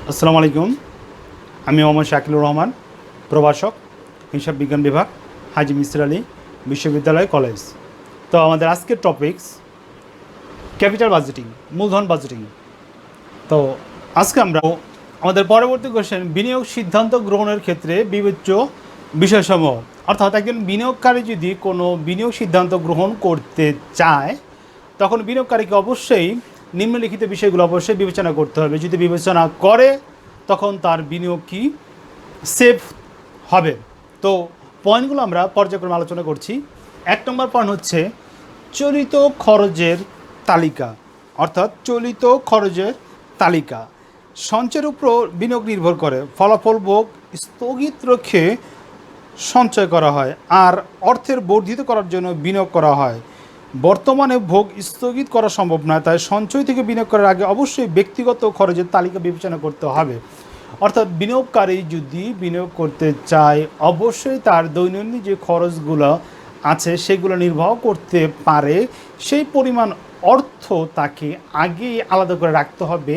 আসসালামু আলাইকুম। আমি মোহাম্মদ শাকিলুর রহমান, প্রভাষক, হিসাব বিজ্ঞান বিভাগ, হাজী মিসির আলী বিশ্ববিদ্যালয় কলেজ। তো আমাদের আজকের টপিকস ক্যাপিটাল বাজেটিং, মূলধন বাজেটিং। তো আজকে আমরা আমাদের পরবর্তী কোশ্চেন, বিনিয়োগ সিদ্ধান্ত গ্রহণের ক্ষেত্রে বিবেচ্য বিষয়সমূহ। অর্থাৎ একজন বিনিয়োগকারী যদি কোনো বিনিয়োগ সিদ্ধান্ত গ্রহণ করতে চায়, তখন বিনিয়োগকারীকে অবশ্যই নিম্নলিখিত বিষয়গুলো অবশ্যই বিবেচনা করতে হবে। যদি বিবেচনা করে, তখন তার বিনিয়োগ কি সেফ হবে। তো পয়েন্টগুলো আমরা পর্যায়ক্রমে আলোচনা করছি। 1 নম্বর পয়েন্ট হচ্ছে চলিত খরচের তালিকা। অর্থাৎ চলিত খরচের তালিকা সঞ্চয়ের উপর বিনিয়োগ নির্ভর করে। ফলাফল ভোগ স্থগিত রেখে সঞ্চয় করা হয়, আর অর্থের বর্ধিত করার জন্য বিনিয়োগ করা হয়। বর্তমানে ভোগ স্থগিত করা সম্ভব নয়, তাই সঞ্চয় থেকে বিনিয়োগ করার আগে অবশ্যই ব্যক্তিগত খরচের তালিকা বিবেচনা করতে হবে। অর্থাৎ বিনিয়োগকারী যদি বিনিয়োগ করতে চায়, অবশ্যই তার দৈনন্দিন যে খরচগুলো আছে সেগুলো নির্বাহ করতে পারে সেই পরিমাণ অর্থ তাকে আগেই আলাদা করে রাখতে হবে,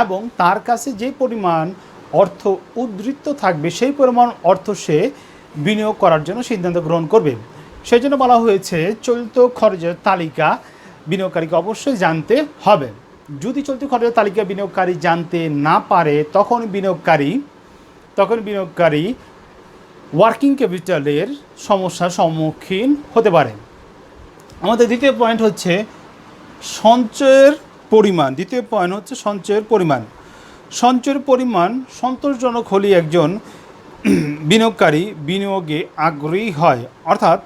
এবং তার কাছে যে পরিমাণ অর্থ উদ্ধৃত থাকবে সেই পরিমাণ অর্থ সে বিনিয়োগ করার জন্য সিদ্ধান্ত গ্রহণ করবে। সেই জন্য বলা হয়েছে চলিত খরচের তালিকা বিনিয়োগকারীকে অবশ্যই জানতে হবে। যদি চলতি খরচের তালিকা বিনিয়োগকারী জানতে না পারে, তখন বিনিয়োগকারী ওয়ার্কিং ক্যাপিটালের সমস্যার সম্মুখীন হতে পারে। আমাদের দ্বিতীয় পয়েন্ট হচ্ছে সঞ্চয়ের পরিমাণ। সঞ্চয়ের পরিমাণ সন্তোষজনক হলে একজন বিনিয়োগকারী বিনিয়োগে আগ্রহী হয়। অর্থাৎ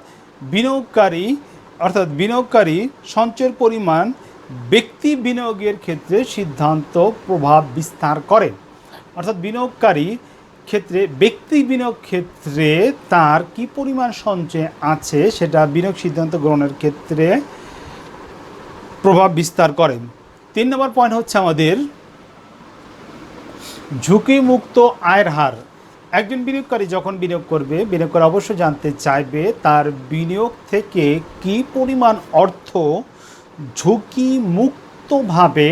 বিনিয়োগকারী সঞ্চয়ের পরিমাণ ব্যক্তি বিনিয়োগের ক্ষেত্রে সিদ্ধান্ত প্রভাব বিস্তার করে। অর্থাৎ ব্যক্তি বিনিয়োগ ক্ষেত্রে তার কি পরিমাণ সঞ্চয় আছে সেটা বিনিয়োগ সিদ্ধান্ত গ্রহণের ক্ষেত্রে প্রভাব বিস্তার করে। 3 নম্বর পয়েন্ট হচ্ছে আমাদের ঝুঁকিমুক্ত আয়ের হার। একজন বিনিয়োগকারী যখন বিনিয়োগ করবে, বিনিয়োগকারী অবশ্যই জানতে চাইবে তার বিনিয়োগ থেকে কি পরিমাণ অর্থ ঝুঁকিমুক্তভাবে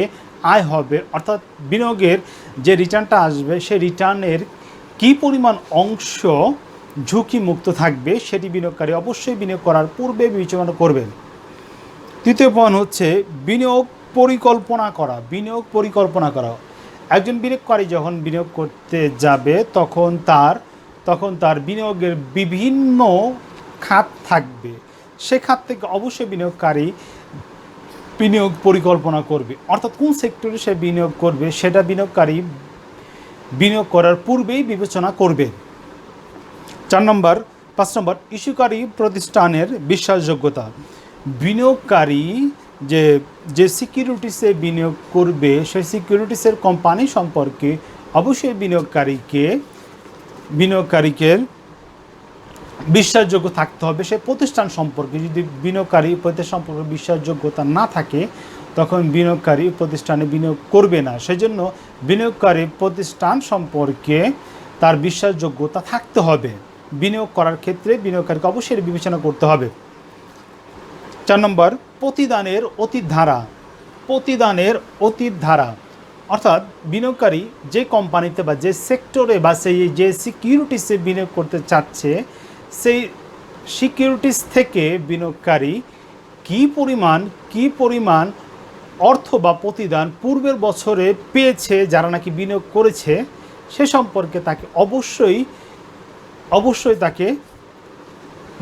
আয় হবে। অর্থাৎ বিনিয়োগের যে রিটার্নটা আসবে সেই রিটার্নের কি পরিমাণ অংশ ঝুঁকিমুক্ত থাকবে সেটি বিনিয়োগকারী অবশ্যই বিনিয়োগ করার পূর্বে বিবেচনা করবেন। তৃতীয় পয়েন্ট হচ্ছে বিনিয়োগ পরিকল্পনা করা। একজন বিনিয়োগকারী যখন বিনিয়োগ করতে যাবে, তখন তার বিনিয়োগের বিভিন্ন খাত থাকবে। সে খাত থেকে অবশ্যই বিনিয়োগকারী বিনিয়োগ পরিকল্পনা করবে। অর্থাৎ কোন সেক্টরে সে বিনিয়োগ করবে সেটা বিনিয়োগকারী বিনিয়োগ করার পূর্বেই বিবেচনা করবে। 5 নম্বর ইস্যুকারী প্রতিষ্ঠানের বিশ্বাসযোগ্যতা। বিনিয়োগকারী যে সিকিউরিটিসে বিনিয়োগ করবে সেই সিকিউরিটিসের কোম্পানি সম্পর্কে অবশ্যই বিনিয়োগকারীকে বিশ্বাসযোগ্য থাকতে হবে। সেই প্রতিষ্ঠান সম্পর্কে যদি বিনিয়োগকারী প্রতিষ্ঠান সম্পর্কে বিশ্বাসযোগ্যতা না থাকে, তখন বিনিয়োগকারী প্রতিষ্ঠানে বিনিয়োগ করবে না। সেজন্য বিনিয়োগকারী প্রতিষ্ঠান সম্পর্কে তার বিশ্বাসযোগ্যতা থাকতে হবে। বিনিয়োগ করার ক্ষেত্রে বিনিয়োগকারীকে অবশ্যই বিবেচনা করতে হবে। 4 নম্বর প্রতিদানের অতীত ধারা। অর্থাৎ বিনিয়োগকারী যে কোম্পানিতে বা যে সেক্টরে বা যে সিকিউরিটিসে বিনিয়োগ করতে চাচ্ছে, সেই সিকিউরিটিস থেকে বিনিয়োগকারী কি পরিমাণ অর্থ বা প্রতিদান পূর্বের বছরে পেয়েছে যারা নাকি বিনিয়োগ করেছে, সে সম্পর্কে তাকে অবশ্যই তাকে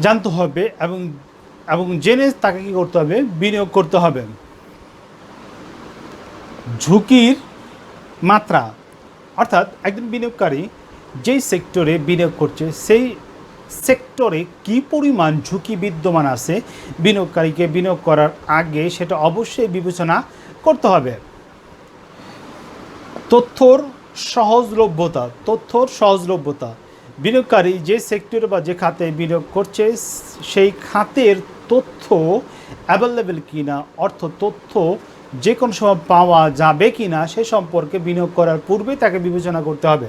জানতে হবে এবং জেনে তাকে কী করতে হবে, বিনিয়োগ করতে হবে। ঝুঁকির মাত্রা। অর্থাৎ একজন বিনিয়োগকারী যেই সেক্টরে বিনিয়োগ করছে সেই সেক্টরে কি পরিমাণ ঝুঁকি বিদ্যমান আছে, বিনিয়োগকারীকে বিনিয়োগ করার আগে সেটা অবশ্যই বিবেচনা করতে হবে। তথ্যর সহজলভ্যতা। বিনিয়োগকারী যে সেক্টরে বা যে খাতে বিনিয়োগ করছে সেই খাতের তথ্য অ্যাভেলেবেল কিনা, তথ্য যে কোনো সময় পাওয়া যাবে কিনা সে সম্পর্কে বিনিয়োগ করার পূর্বে তাকে বিবেচনা করতে হবে।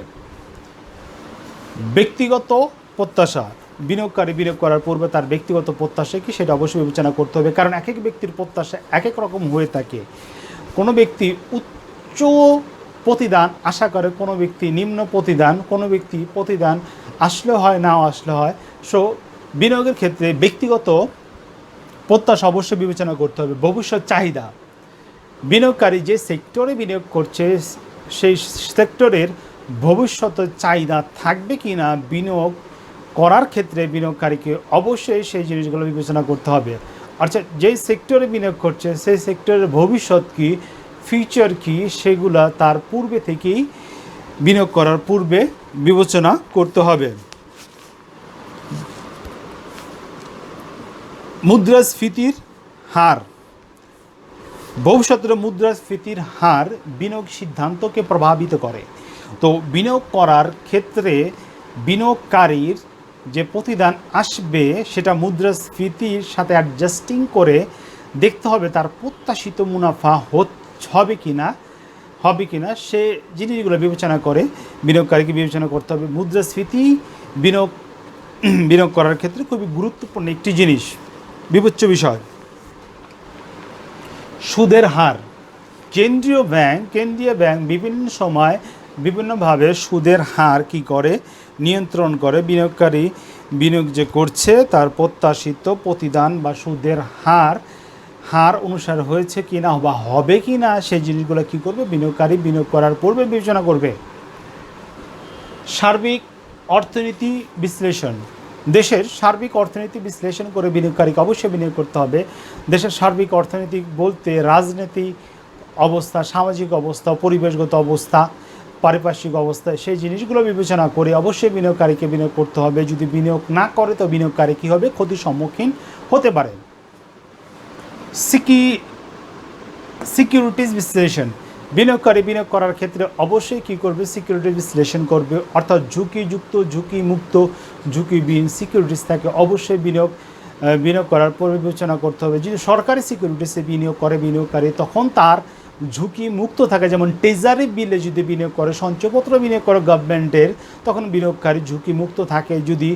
ব্যক্তিগত প্রত্যাশা। বিনিয়োগকারী বিনিয়োগ করার পূর্বে তার ব্যক্তিগত প্রত্যাশা কি সেটা অবশ্যই বিবেচনা করতে হবে, কারণ এক এক ব্যক্তির প্রত্যাশা এক এক রকম হয়ে থাকে। কোনো ব্যক্তি উচ্চ প্রতিদান আশা করে কোনো ব্যক্তি, নিম্ন প্রতিদান কোনো ব্যক্তি প্রতিদান আসলে হয়, নাও আসলে হয়। সো বিনিয়োগের ক্ষেত্রে ব্যক্তিগত প্রত্যাশা অবশ্যই বিবেচনা করতে হবে। ভবিষ্যৎ চাহিদা, বিনিয়োগকারী যে সেক্টরে বিনিয়োগ করছে সেই সেক্টরের ভবিষ্যতের চাহিদা থাকবে কি না, বিনিয়োগ করার ক্ষেত্রে বিনিয়োগকারীকে অবশ্যই সেই জিনিসগুলো বিবেচনা করতে হবে। অর্থাৎ যেই সেক্টরে বিনিয়োগ করছে সেই সেক্টরের ভবিষ্যৎ কী, ফিউচার কী, সেগুলা তার পূর্বে থেকেই বিনিয়োগ করার পূর্বে বিবেচনা করতে হবে। মুদ্রাস্ফীতির হার, ভবিষ্যতের মুদ্রাস্ফীতির হার বিনিয়োগ সিদ্ধান্তকে প্রভাবিত করে। তো বিনিয়োগ করার ক্ষেত্রে বিনিয়োগকারীর যে প্রতিদান আসবে সেটা মুদ্রাস্ফীতির সাথে অ্যাডজাস্টিং করে দেখতে হবে তার প্রত্যাশিত মুনাফা হবে কি না সে জিনিসগুলো বিবেচনা করে বিনিয়োগকারীকে বিবেচনা করতে হবে। মুদ্রাস্ফীতি বিনিয়োগ করার ক্ষেত্রে খুবই গুরুত্বপূর্ণ একটি জিনিস, বিবেচ্য বিষয়। সুদের হার, কেন্দ্রীয় ব্যাংক বিভিন্ন সময় বিভিন্নভাবে সুদের হার কি করে, নিয়ন্ত্রণ করে। বিনিয়োগকারী বিনিয়োগ যে করছে তার প্রত্যাশিত প্রতিদান বা সুদের হার অনুসারে হয়েছে কি না বা হবে কি না সেই জিনিসগুলো কী করবে, বিনিয়োগকারী বিনিয়োগ করার পূর্বে বিবেচনা করবে। সার্বিক অর্থনীতি বিশ্লেষণ, দেশের সার্বিক অর্থনীতি বিশ্লেষণ করে বিনিয়োগকারীকে অবশ্যই বিনিয়োগ করতে হবে। দেশের সার্বিক অর্থনীতি বলতে রাজনৈতিক অবস্থা, সামাজিক অবস্থা, পরিবেশগত অবস্থা, পারিপার্শ্বিক অবস্থা, সেই জিনিসগুলো বিবেচনা করে অবশ্যই বিনিয়োগকারীকে বিনিয়োগ করতে হবে। যদি বিনিয়োগ না করে তো বিনিয়োগকারী কী হবে, ক্ষতির সম্মুখীন হতে পারে। সিকিউরিটিজ বিশ্লেষণ, বিনিয়োগকারী বিনিয়োগ করার ক্ষেত্রে অবশ্যই কী করবে, সিকিউরিটি বিশ্লেষণ করবে। অর্থাৎ ঝুঁকিযুক্ত, ঝুঁকিমুক্ত, ঝুঁকিবিহীন সিকিউরিটিস থাকে অবশ্যই বিনিয়োগ করার পর বিবেচনা করতে হবে। যদি সরকারি সিকিউরিটিসে বিনিয়োগ করে বিনিয়োগকারী তখন তার ঝুঁকি মুক্ত থাকে। যেমন ট্রেজারি বিলে যদি বিনিয়োগ করে, সঞ্চয়পত্র বিনিয়োগ করে গভর্নমেন্টের, তখন বিনিয়োগকারী ঝুঁকি মুক্ত থাকে। যদি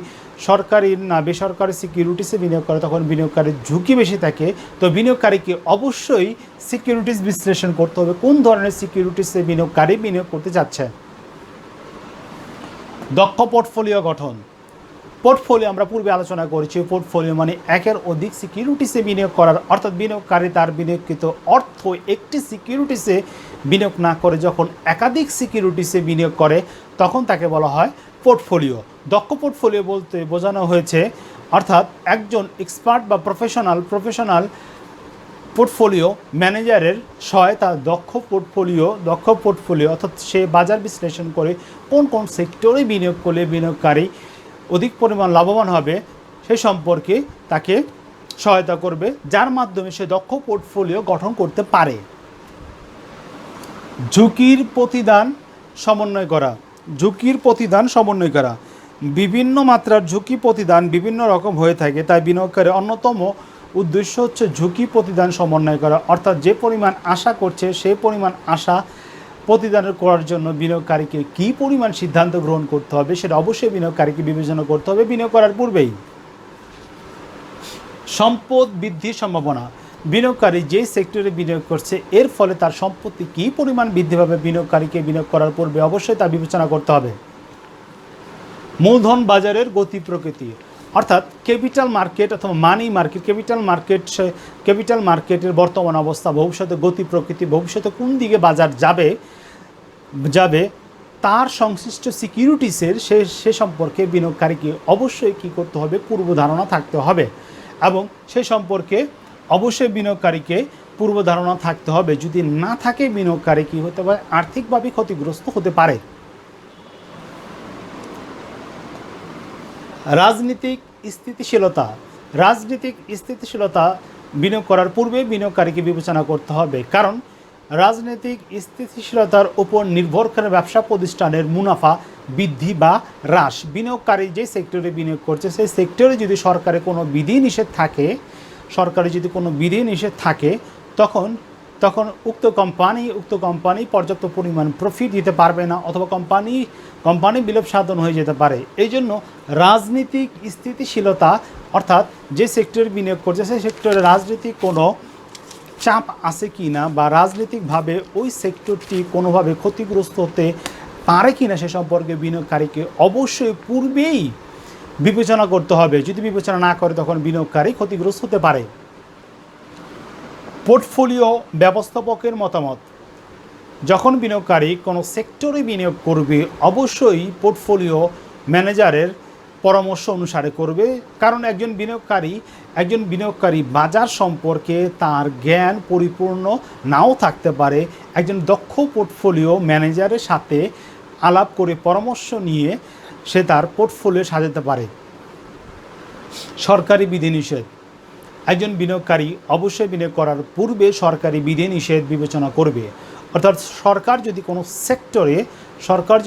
সরকারি না বেসরকারি সিকিউরিটিসে বিনিয়োগ করে তখন বিনিয়োগকারীর ঝুঁকি বেশি থাকে। তো বিনিয়োগকারীকে অবশ্যই সিকিউরিটিস বিশ্লেষণ করতে হবে কোন ধরনের সিকিউরিটিসে বিনিয়োগকারী বিনিয়োগ করতে যাচ্ছে। দক্ষ পোর্টফোলিও গঠন, পোর্টফোলিও আমরা পূর্বে আলোচনা করেছি। পোর্টফোলিও মানে একের অধিক সিকিউরিটিসে বিনিয়োগ করার, অর্থাৎ বিনিয়োগকারী তার বিনিয়োগকৃত অর্থ একটি সিকিউরিটিসে বিনিয়োগ না করে যখন একাধিক সিকিউরিটিসে বিনিয়োগ করে তখন তাকে বলা হয় পোর্টফোলিও। দক্ষ পোর্টফোলিও বলতে বোঝানো হয়েছে অর্থাৎ একজন এক্সপার্ট বা প্রফেশনাল পোর্টফোলিও ম্যানেজারের সহায়তা দক্ষ পোর্টফোলিও অর্থাৎ সে বাজার বিশ্লেষণ করে কোন কোন সেক্টরে বিনিয়োগ করলে বিনিয়োগকারী অধিক পরিমাণ লাভবান হবে সেই সম্পর্কে তাকে সহায়তা করবে, যার মাধ্যমে সে দক্ষ পোর্টফোলিও গঠন করতে পারে। ঝুঁকির প্রতিদান সমন্বয় করা, বিভিন্ন মাত্রার ঝুঁকি প্রতিদান বিভিন্ন রকম হয়ে থাকে, তাই বিনিয়োগকারী অন্যতম উদ্দেশ্য হচ্ছে ঝুঁকি প্রতিদান সমন্বয় করা। অর্থাৎ যে পরিমাণ আশা করছে সেই পরিমাণ আশা প্রতিদানের করার জন্য বিনিয়োগকারীকে কী পরিমাণ সিদ্ধান্ত গ্রহণ করতে হবে সেটা অবশ্যই বিনিয়োগকারীকে বিবেচনা করতে হবে বিনিয়োগ করার পূর্বেই। সম্পদ বৃদ্ধির সম্ভাবনা, বিনিয়োগকারী যেই সেক্টরে বিনিয়োগ করছে এর ফলে তার সম্পত্তি কী পরিমাণ বৃদ্ধি পাবে বিনিয়োগকারীকে বিনিয়োগ করার পূর্বে অবশ্যই তা বিবেচনা করতে হবে। মূলধন বাজারের গতি প্রকৃতি, অর্থাৎ ক্যাপিটাল মার্কেট অথবা মানি মার্কেট, ক্যাপিটাল মার্কেটের বর্তমান অবস্থা, ভবিষ্যতে গতি প্রকৃতি, ভবিষ্যতে কোন দিকে বাজার যাবে তার সংশ্লিষ্ট সিকিউরিটিসের সে সম্পর্কে বিনিয়োগকারীকে অবশ্যই কী করতে হবে, পূর্ব ধারণা থাকতে হবে এবং সে সম্পর্কে অবশ্যই বিনিয়োগকারীকে পূর্ব ধারণা থাকতে হবে। যদি না থাকে বিনিয়োগকারী কী হতে পারে, আর্থিকভাবে ক্ষতিগ্রস্ত হতে পারে। রাজনৈতিক স্থিতিশীলতা বিনিয়োগ করার পূর্বে বিনিয়োগকারীকে বিবেচনা করতে হবে, কারণ রাজনৈতিক স্থিতিশীলতার উপর নির্ভর করে ব্যবসা প্রতিষ্ঠানের মুনাফা বৃদ্ধি বা হ্রাস। বিনিয়োগকারী যে সেক্টরে বিনিয়োগ করছে সেই সেক্টরে যদি সরকারের কোনো বিধি নিষেধ থাকে তখন উক্ত কোম্পানি পর্যাপ্ত পরিমাণ প্রফিট দিতে পারবে না অথবা কোম্পানি বিলোপ সাধন হয়ে যেতে পারে। এই জন্য রাজনৈতিক স্থিতিশীলতা অর্থাৎ যে সেক্টরে বিনিয়োগ করছে সেই সেক্টরে রাজনৈতিক কোনো চাপ আছে কি না বা রাজনৈতিকভাবে ওই সেক্টরটি কোনোভাবে ক্ষতিগ্রস্ত হতে পারে কি না সে সম্পর্কে বিনিয়োগকারীকে অবশ্যই পূর্বেই বিবেচনা করতে হবে। যদি বিবেচনা না করে তখন বিনিয়োগকারী ক্ষতিগ্রস্ত হতে পারে। পোর্টফোলিও ব্যবস্থাপকের মতামত, যখন বিনিয়োগকারী কোনো সেক্টরে বিনিয়োগ করবে অবশ্যই পোর্টফোলিও ম্যানেজারের পরামর্শ অনুসারে করবে, কারণ একজন বিনিয়োগকারী বাজার সম্পর্কে তার জ্ঞান পরিপূর্ণ নাও থাকতে পারে। একজন দক্ষ পোর্টফোলিও ম্যানেজারের সাথে আলাপ করে পরামর্শ নিয়ে সে তার পোর্টফোলিও সাজাতে পারে। সরকারি বিধিনিষেধ, একজন বিনিয়োগকারী অবশ্যই বিনিয়োগ করার পূর্বে সরকারি বিধিনিষেধ বিবেচনা করবে। অর্থাৎ সরকার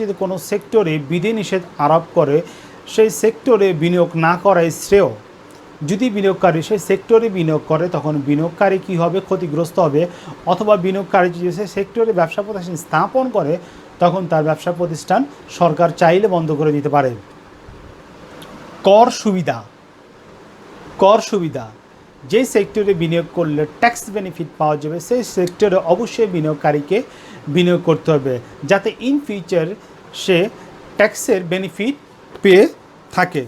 যদি কোনো সেক্টরে বিধিনিষেধ আরোপ করে সেই সেক্টরে বিনিয়োগ না করাই শ্রেয়। যদি বিনিয়োগকারী সেই সেক্টরে বিনিয়োগ করে তখন বিনিয়োগকারী কী হবে, ক্ষতিগ্রস্ত হবে। অথবা বিনিয়োগকারী যদি সেই সেক্টরে ব্যবসা প্রতিষ্ঠান স্থাপন করে তখন তার ব্যবসা প্রতিষ্ঠান সরকার চাইলে বন্ধ করে দিতে পারে। কর সুবিধা, যে সেক্টরে বিনিয়োগ করলে ট্যাক্স বেনিফিট পাওয়া যাবে সেই সেক্টরে অবশ্যই বিনিয়োগকারীকে বিনিয়োগ করতে হবে, যাতে ইন ফিউচার সে ট্যাক্সের বেনিফিট পেয়ে থাকে।